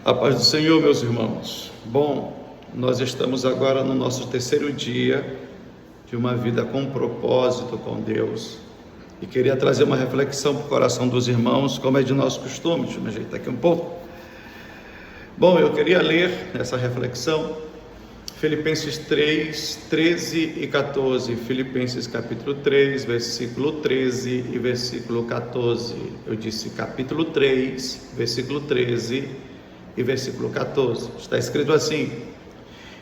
A paz do Senhor, meus irmãos. Bom, nós estamos agora no nosso terceiro dia de uma vida com propósito com Deus. E queria trazer uma reflexão para o coração dos irmãos, como é de nosso costume. Deixa eu me ajeitar aqui um pouco. Bom, eu queria ler nessa reflexão Filipenses 3, 13 e 14. Filipenses capítulo 3, versículo 13 e versículo 14. Eu disse capítulo 3, versículo 13 e versículo 14. Está escrito assim: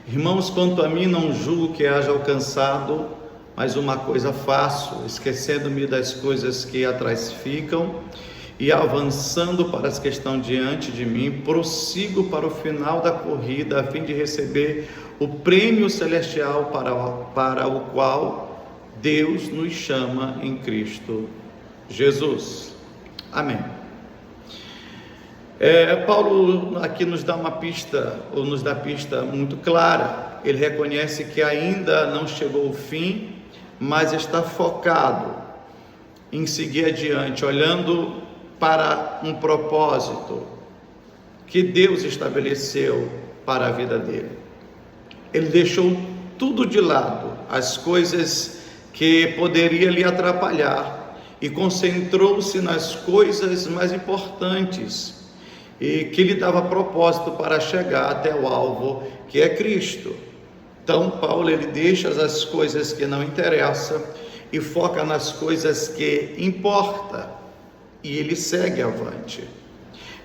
Irmãos, quanto a mim, não julgo que haja alcançado, mas uma coisa faço, esquecendo-me das coisas que atrás ficam e avançando para as que estão diante de mim, prossigo para o final da corrida, a fim de receber o prêmio celestial para o qual Deus nos chama em Cristo Jesus. Amém. Paulo aqui nos dá uma pista, ou nos dá pista muito clara. Ele reconhece que ainda não chegou o fim, mas está focado em seguir adiante, olhando para um propósito que Deus estabeleceu para a vida dele. Ele deixou tudo de lado, as coisas que poderiam lhe atrapalhar, e concentrou-se nas coisas mais importantes e que lhe dava propósito para chegar até o alvo, que é Cristo. Então Paulo, ele deixa as coisas que não interessam e foca nas coisas que importam, e ele segue avante.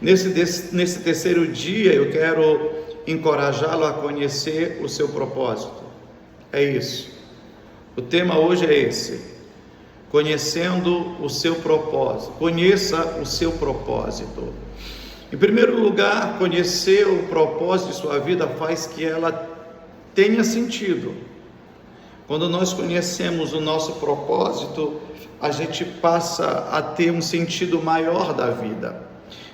Nesse terceiro dia, eu quero encorajá-lo a conhecer o seu propósito. É isso. O tema hoje é esse: conhecendo o seu propósito. Conheça o seu propósito. Em primeiro lugar, conhecer o propósito de sua vida faz que ela tenha sentido. Quando nós conhecemos o nosso propósito, a gente passa a ter um sentido maior da vida.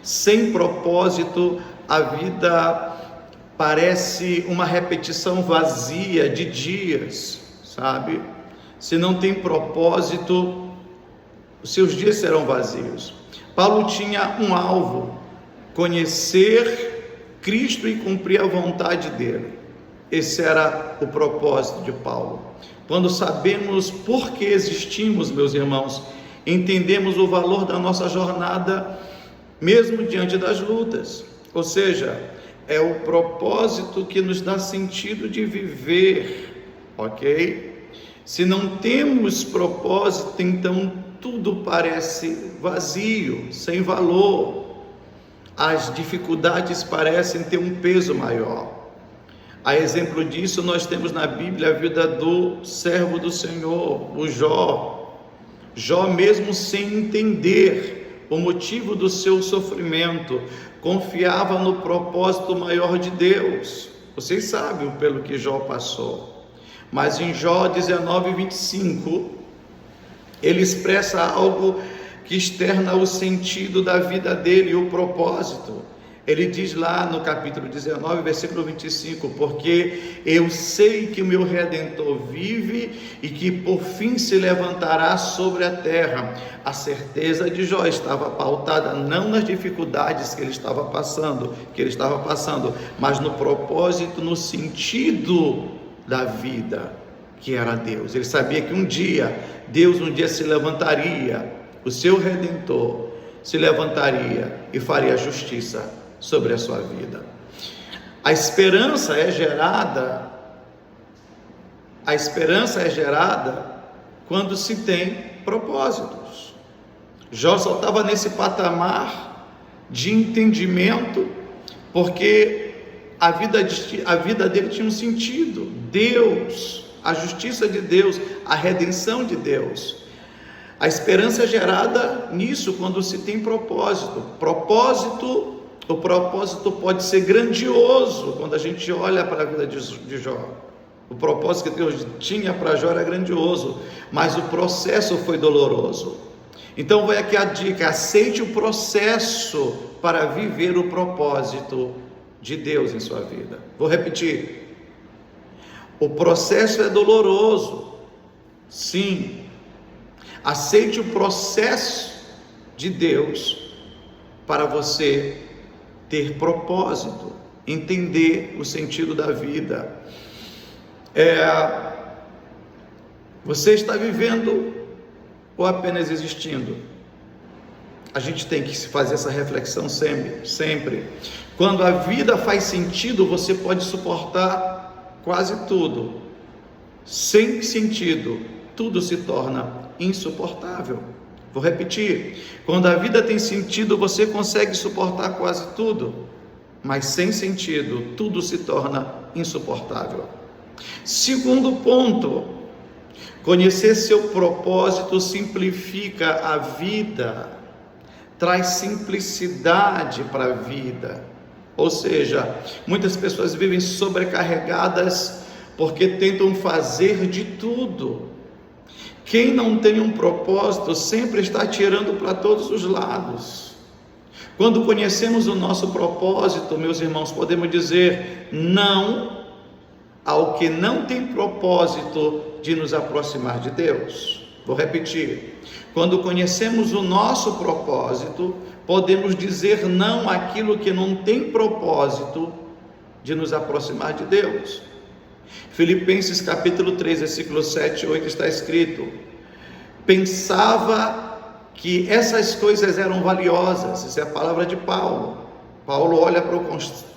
Sem propósito, a vida parece uma repetição vazia de dias, sabe? Se não tem propósito, os seus dias serão vazios. Paulo tinha um alvo: conhecer Cristo e cumprir a vontade dele. Esse era o propósito de Paulo. Quando sabemos por que existimos, meus irmãos, entendemos o valor da nossa jornada, mesmo diante das lutas. Ou seja, é o propósito que nos dá sentido de viver, ok? Se não temos propósito, então tudo parece vazio, sem valor. As dificuldades parecem ter um peso maior. A exemplo disso, nós temos na Bíblia a vida do servo do Senhor, o Jó. Jó, mesmo sem entender o motivo do seu sofrimento, confiava no propósito maior de Deus. Vocês sabem pelo que Jó passou. Mas em Jó 19:25, ele expressa algo que externa o sentido da vida dele e o propósito. Ele diz lá no capítulo 19, versículo 25: porque eu sei que o meu Redentor vive e que por fim se levantará sobre a terra. A certeza de Jó estava pautada não nas dificuldades que ele estava passando, mas no propósito, no sentido da vida, que era Deus. Ele sabia que Deus um dia se levantaria, o seu Redentor se levantaria e faria justiça sobre a sua vida. A esperança é gerada quando se tem propósitos. Jó só estava nesse patamar de entendimento porque a vida dele tinha um sentido. Deus, a justiça de Deus, a redenção de Deus. A esperança é gerada nisso, quando se tem propósito. O propósito pode ser grandioso quando a gente olha para a vida de Jó. O propósito que Deus tinha para Jó era grandioso, mas o processo foi doloroso. Então vai aqui a dica: aceite o processo para viver o propósito de Deus em sua vida. Vou repetir: o processo é doloroso, sim. Aceite o processo de Deus para você ter propósito, entender o sentido da vida. Você está vivendo ou apenas existindo? A gente tem que fazer essa reflexão sempre. Quando a vida faz sentido, você pode suportar quase tudo. Sem sentido, tudo se torna insuportável. Vou repetir: quando a vida tem sentido, você consegue suportar quase tudo, mas sem sentido, tudo se torna insuportável. Segundo ponto, conhecer seu propósito simplifica a vida, traz simplicidade para a vida. Ou seja, muitas pessoas vivem sobrecarregadas porque tentam fazer de tudo. Quem não tem um propósito sempre está atirando para todos os lados. Quando conhecemos o nosso propósito, meus irmãos, podemos dizer não ao que não tem propósito de nos aproximar de Deus. Vou repetir: quando conhecemos o nosso propósito, podemos dizer não àquilo que não tem propósito de nos aproximar de Deus. Filipenses capítulo 3, versículo 7 e 8 está escrito: pensava que essas coisas eram valiosas. Essa é a palavra de Paulo. Paulo olha para o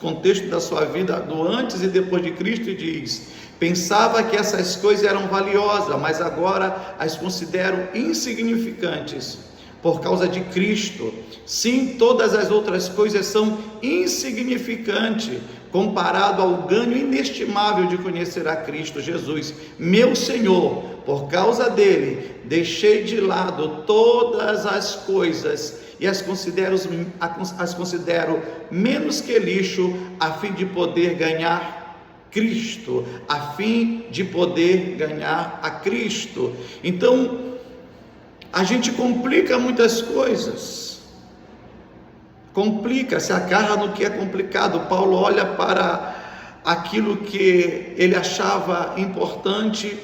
contexto da sua vida do antes e depois de Cristo e diz: pensava que essas coisas eram valiosas, mas agora as considero insignificantes por causa de Cristo. Sim, todas as outras coisas são insignificantes comparado ao ganho inestimável de conhecer a Cristo Jesus, meu Senhor. Por causa dele, deixei de lado todas as coisas e as considero menos que lixo, a fim de poder ganhar Cristo, a fim de poder ganhar a Cristo. Então, a gente complica muitas coisas, se agarra no que é complicado. Paulo olha para aquilo que ele achava importante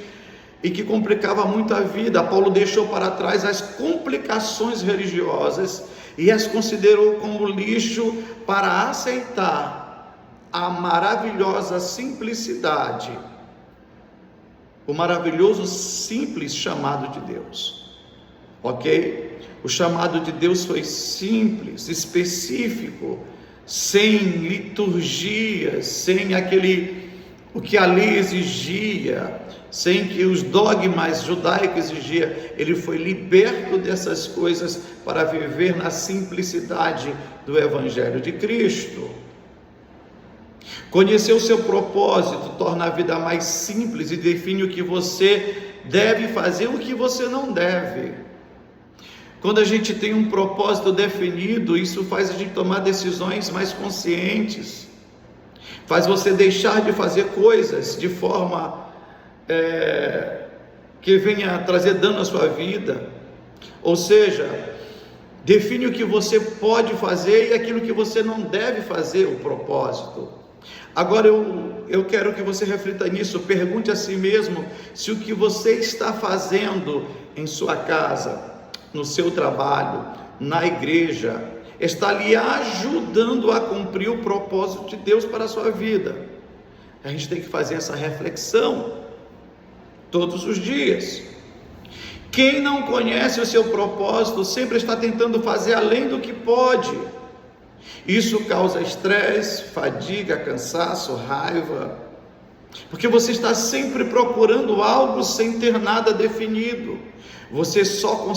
e que complicava muito a vida. Paulo deixou para trás as complicações religiosas e as considerou como lixo para aceitar a maravilhosa simplicidade, o maravilhoso simples chamado de Deus. Ok? O chamado de Deus foi simples, específico, sem liturgia, sem o que a lei exigia, sem que os dogmas judaicos exigiam. Ele foi liberto dessas coisas para viver na simplicidade do Evangelho de Cristo. Conhecer o seu propósito torna a vida mais simples e define o que você deve fazer e o que você não deve. Quando a gente tem um propósito definido, isso faz a gente tomar decisões mais conscientes, faz você deixar de fazer coisas de forma que venha trazer dano à sua vida. Ou seja, define o que você pode fazer e aquilo que você não deve fazer, o propósito. Agora eu quero que você reflita nisso, pergunte a si mesmo se o que você está fazendo em sua casa, no seu trabalho, na igreja, está lhe ajudando a cumprir o propósito de Deus para a sua vida. A gente tem que fazer essa reflexão todos os dias. Quem não conhece o seu propósito sempre está tentando fazer além do que pode. Isso causa estresse, fadiga, cansaço, raiva, porque você está sempre procurando algo sem ter nada definido. Você só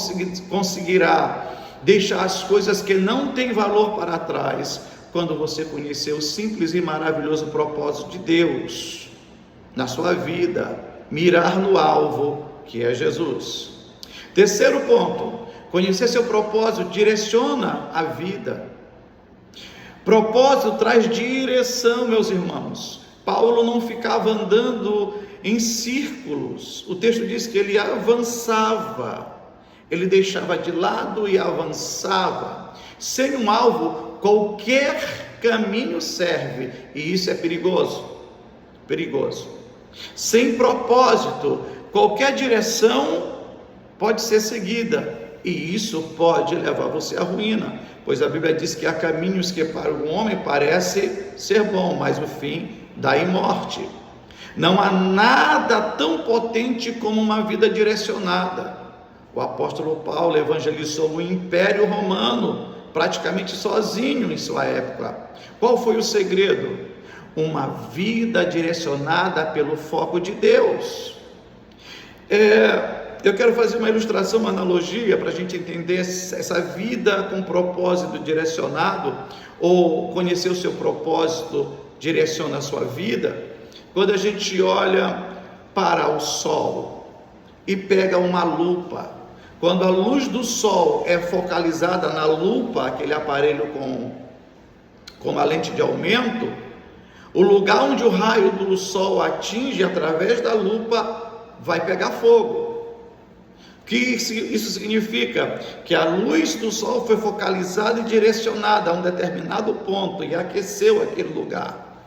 conseguirá deixar as coisas que não têm valor para trás quando você conhecer o simples e maravilhoso propósito de Deus na sua vida, mirar no alvo que é Jesus. Terceiro ponto: conhecer seu propósito direciona a vida. Propósito traz direção, meus irmãos. Paulo não ficava andando em círculos. O texto diz que ele avançava, ele deixava de lado e avançava. Sem um alvo, qualquer caminho serve, e isso é perigoso. Sem propósito, qualquer direção pode ser seguida. e isso pode levar você à ruína, pois a Bíblia diz que há caminhos que para o homem parece ser bom, mas o fim dá em morte. Não há nada tão potente como uma vida direcionada. O apóstolo Paulo evangelizou o Império Romano praticamente sozinho em sua época. Qual foi o segredo? Uma vida direcionada pelo foco de Deus. Eu quero fazer uma ilustração, uma analogia para a gente entender essa vida com propósito direcionado, ou conhecer o seu propósito direciona a sua vida. Quando a gente olha para o sol e pega uma lupa, quando a luz do sol é focalizada na lupa, aquele aparelho com uma lente de aumento, o lugar onde o raio do sol atinge através da lupa vai pegar fogo. O que isso significa? Que a luz do sol foi focalizada e direcionada a um determinado ponto e aqueceu aquele lugar,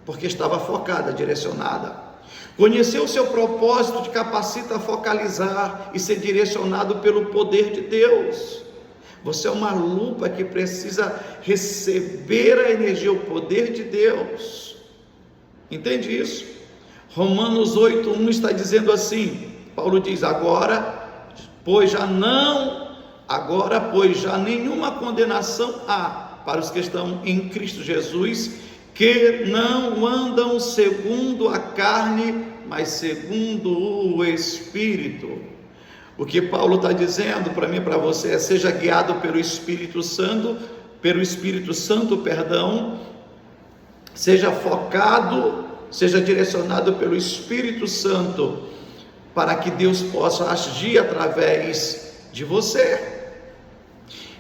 porque estava focada, direcionada. Conhecer o seu propósito te capacita a focalizar e ser direcionado pelo poder de Deus. Você é uma lupa que precisa receber a energia, o poder de Deus. Entende isso? Romanos 8:1 está dizendo assim, Paulo diz, agora, pois já nenhuma condenação há para os que estão em Cristo Jesus, que não andam segundo a carne, mas segundo o Espírito. O que Paulo está dizendo para mim e para você é: seja guiado pelo Espírito Santo, seja focado, seja direcionado pelo Espírito Santo, para que Deus possa agir através de você.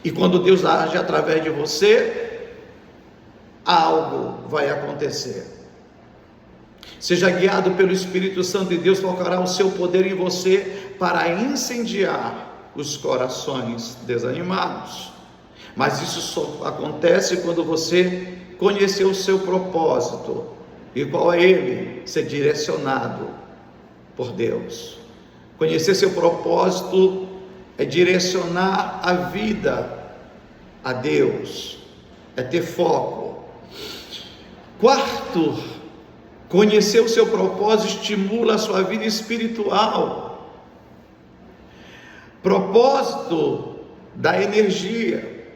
E quando Deus age através de você, algo vai acontecer. Seja guiado pelo Espírito Santo, e Deus focará o seu poder em você para incendiar os corações desanimados. Mas isso só acontece quando você conhecer o seu propósito. E qual é ele? Ser direcionado por Deus. Conhecer seu propósito é direcionar a vida a Deus, é ter foco. Quarto, conhecer o seu propósito estimula a sua vida espiritual. Propósito dá energia,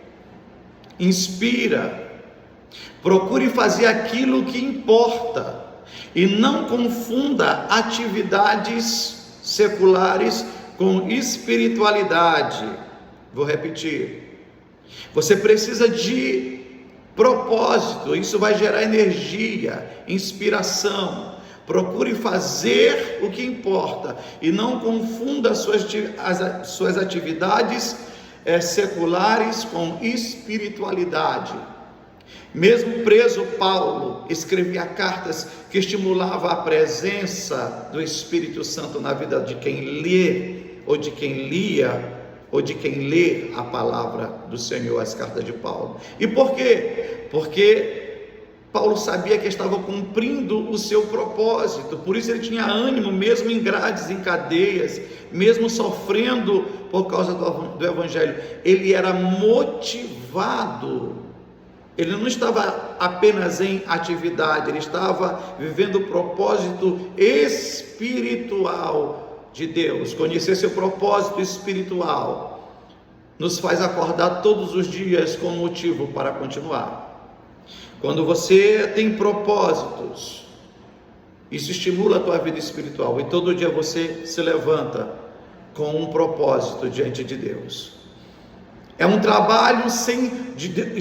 inspira. Procure fazer aquilo que importa e não confunda atividades seculares com espiritualidade. Vou repetir. Você precisa de propósito, isso vai gerar energia, inspiração. Procure fazer o que importa e não confunda as suas atividades seculares com espiritualidade. Mesmo preso, Paulo escrevia cartas que estimulavam a presença do Espírito Santo na vida de quem lê, ou de quem lia, ou de quem lê a palavra do Senhor, as cartas de Paulo. E por quê? Porque Paulo sabia que estava cumprindo o seu propósito, por isso ele tinha ânimo, mesmo em grades, em cadeias, mesmo sofrendo por causa do Evangelho. Ele era motivado. Ele não estava apenas em atividade, ele estava vivendo o propósito espiritual de Deus. Conhecer seu propósito espiritual nos faz acordar todos os dias com motivo para continuar. Quando você tem propósitos, isso estimula a tua vida espiritual, e todo dia você se levanta com um propósito diante de Deus. É um trabalho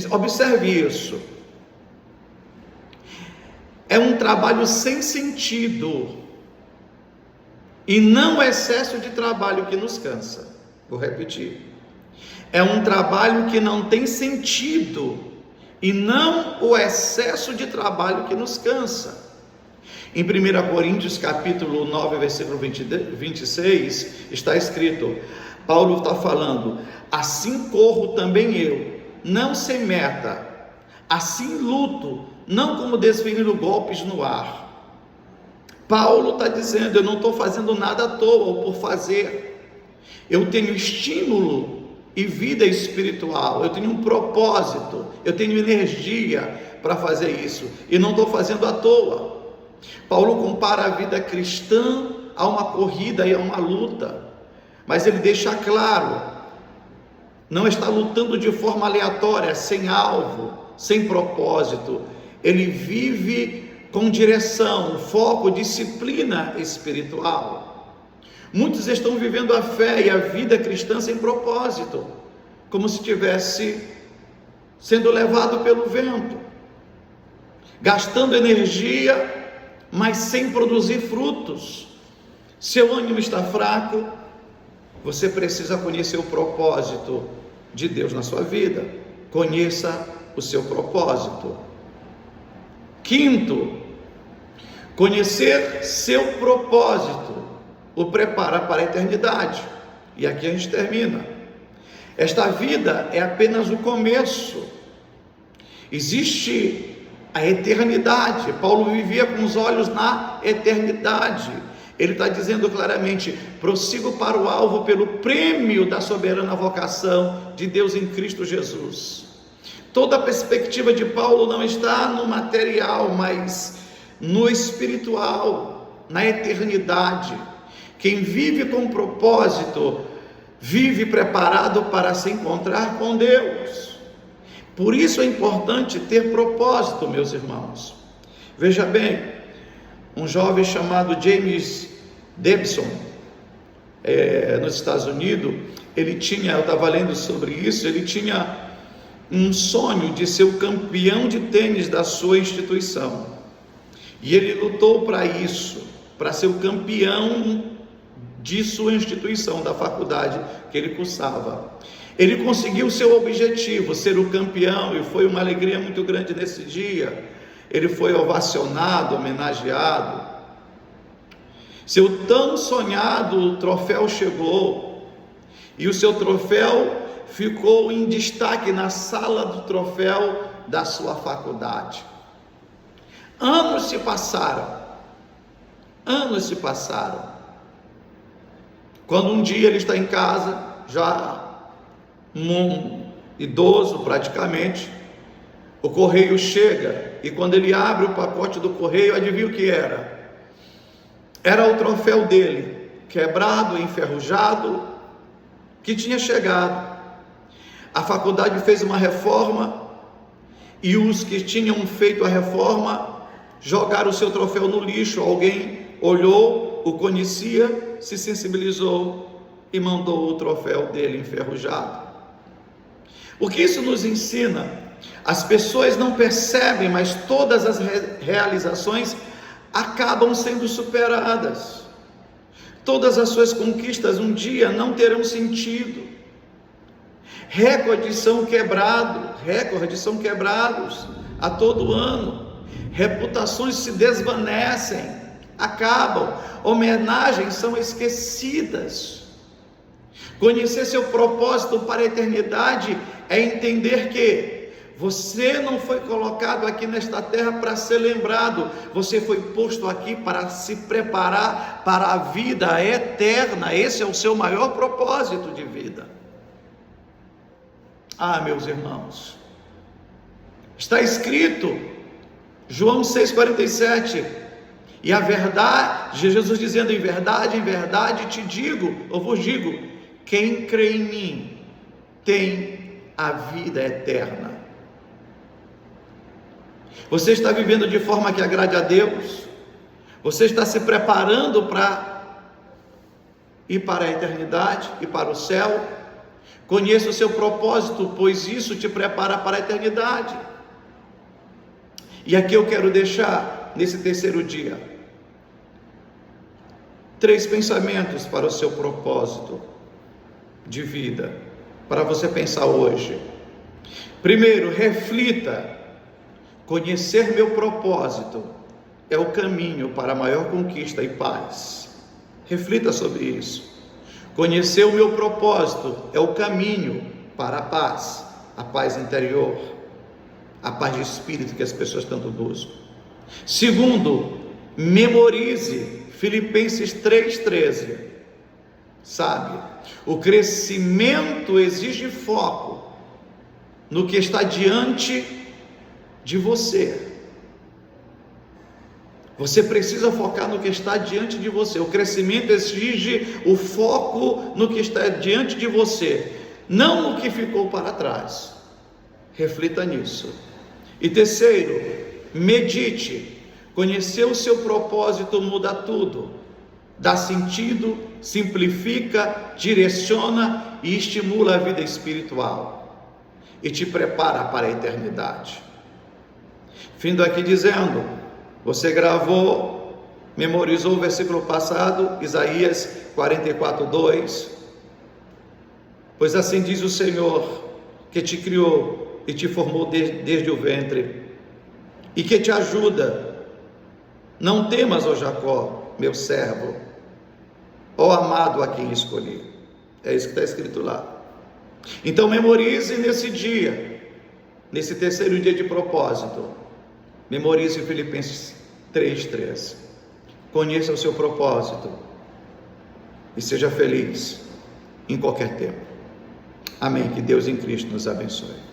observe isso, é um trabalho sem sentido, e não o excesso de trabalho que nos cansa. Vou repetir, é um trabalho que não tem sentido, e não o excesso de trabalho que nos cansa. Em 1 Coríntios capítulo 9, versículo 26, está escrito, Paulo está falando: assim corro também eu, não sem meta, assim luto, não como desferindo golpes no ar. Paulo está dizendo: eu não estou fazendo nada à toa ou por fazer. Eu tenho estímulo e vida espiritual, eu tenho um propósito, eu tenho energia para fazer isso, e não estou fazendo à toa. Paulo compara a vida cristã a uma corrida e a uma luta, mas ele deixa claro, não está lutando de forma aleatória, sem alvo, sem propósito. Ele vive com direção, foco, disciplina espiritual. Muitos estão vivendo a fé e a vida cristã sem propósito, como se estivesse sendo levado pelo vento, gastando energia, mas sem produzir frutos. Seu ânimo está fraco, você precisa conhecer o propósito de Deus na sua vida. Conheça o seu propósito. Quinto, conhecer seu propósito o prepara para a eternidade. E aqui a gente termina. Esta vida é apenas o começo. Existe a eternidade. Paulo vivia com os olhos na eternidade. Ele está dizendo claramente: prossigo para o alvo pelo prêmio da soberana vocação de Deus em Cristo Jesus. Toda a perspectiva de Paulo não está no material, mas no espiritual, na eternidade. Quem vive com propósito, vive preparado para se encontrar com Deus. Por isso é importante ter propósito, meus irmãos. Veja bem, um jovem chamado James Dobson, nos Estados Unidos, eu estava lendo sobre isso, ele tinha um sonho de ser o campeão de tênis da sua instituição, e ele lutou para isso, para ser o campeão de sua instituição, da faculdade que ele cursava. Ele conseguiu seu objetivo, ser o campeão, e foi uma alegria muito grande nesse dia. Ele foi ovacionado, homenageado. Seu tão sonhado troféu chegou, e o seu troféu ficou em destaque na sala do troféu da sua faculdade. Anos se passaram, quando um dia ele está em casa, já um idoso praticamente, o correio chega, e quando ele abre o pacote do correio, adivinha o que era? Era o troféu dele, quebrado, enferrujado, que tinha chegado. A faculdade fez uma reforma, e os que tinham feito a reforma jogaram o seu troféu no lixo. Alguém olhou, o conhecia, se sensibilizou e mandou o troféu dele enferrujado. O que isso nos ensina? As pessoas não percebem, mas todas as realizações acabam sendo superadas. Todas as suas conquistas um dia não terão sentido. Recordes são quebrados a todo ano. Reputações se desvanecem, acabam. Homenagens são esquecidas. Conhecer seu propósito para a eternidade é entender que você não foi colocado aqui nesta terra para ser lembrado, você foi posto aqui para se preparar para a vida eterna. Esse é o seu maior propósito de vida. Meus irmãos, está escrito, João 6,47, e a verdade, Jesus dizendo: em verdade te digo, eu vos digo, quem crê em mim tem a vida eterna. Você está vivendo de forma que agrade a Deus? Você está se preparando para ir para a eternidade e para o céu? Conheça o seu propósito, pois isso te prepara para a eternidade. E aqui eu quero deixar, nesse terceiro dia, 3 pensamentos para o seu propósito de vida, para você pensar hoje. Primeiro, reflita: conhecer meu propósito é o caminho para a maior conquista e paz. Reflita sobre isso. Conhecer o meu propósito é o caminho para a paz interior, a paz de espírito que as pessoas tanto buscam. Segundo, memorize Filipenses 3,13. Sabe, o crescimento exige foco no que está diante de você. Você precisa focar no que está diante de você. O crescimento exige o foco no que está diante de você, não no que ficou para trás. Reflita nisso. E terceiro, medite. Conhecer o seu propósito muda tudo. Dá sentido, simplifica, direciona e estimula a vida espiritual. E te prepara para a eternidade. Findo aqui dizendo, você gravou, memorizou o versículo passado, Isaías 44:2. Pois assim diz o Senhor, que te criou e te formou desde o ventre, e que te ajuda. Não temas, ó Jacó, meu servo, ó amado a quem escolhi. É isso que está escrito lá. Então memorize nesse dia, nesse terceiro dia de propósito, memorize Filipenses 3:3. Conheça o seu propósito e seja feliz em qualquer tempo. Amém. Que Deus em Cristo nos abençoe.